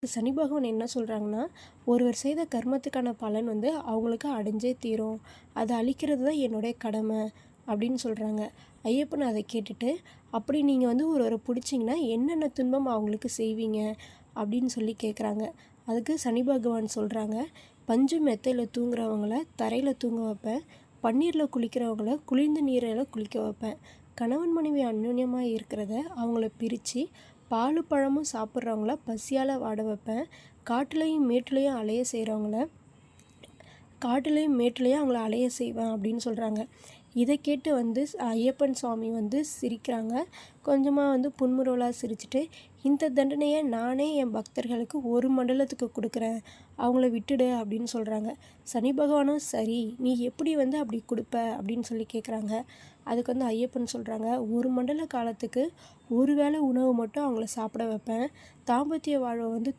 சனி பகவான் என்ன சொல்கிறாங்கன்னா, ஒருவர் செய்த கர்மத்துக்கான பலன் வந்து அவங்களுக்கு அடைஞ்சே தீரும். அதை அழிக்கிறது தான் என்னுடைய கடமை அப்படின்னு சொல்கிறாங்க. ஐயப்பன் அதை கேட்டுட்டு, அப்படி நீங்கள் வந்து ஒருவரை பிடிச்சிங்கன்னா என்னென்ன துன்பம் அவங்களுக்கு செய்வீங்க அப்படின்னு சொல்லி கேட்குறாங்க. அதுக்கு சனி பகவான் சொல்கிறாங்க, பஞ்சு மெத்தையில் தூங்குறவங்கள தரையில் தூங்க வைப்பேன், பன்னீரில் குளிக்கிறவங்கள குளிர்ந்த நீரில் குளிக்க வைப்பேன், கணவன் மனைவி அந்யோன்யமாக இருக்கிறத அவங்கள பிரித்து பாலும் பழமும் சாப்பிட்றவங்கள பசியால் வாட வைப்பேன், காட்டுலேயும் மேட்டுலேயும் அவங்கள அலைய செய்வேன் அப்படின்னு சொல்கிறாங்க. இதை கேட்டு வந்து ஐயப்பன் சுவாமி வந்து சிரிக்கிறாங்க. கொஞ்சமாக வந்து புன்முறுவலாக சிரிச்சுட்டு, இந்த தண்டனையை நானே என் பக்தர்களுக்கு ஒரு மண்டலத்துக்கு கொடுக்குறேன், அவங்கள விட்டுடு அப்படின்னு சொல்கிறாங்க. சனி பகவானும் சரி, நீ எப்படி வந்து அப்படி கொடுப்ப அப்படின்னு சொல்லி கேட்குறாங்க. அதுக்கு வந்து ஐயப்பன் சொல்கிறாங்க, ஒரு மண்டல காலத்துக்கு ஒரு வேளை உணவு மட்டும் அவங்கள சாப்பிட வைப்பேன், தாம்பத்திய வாழ்வை வந்து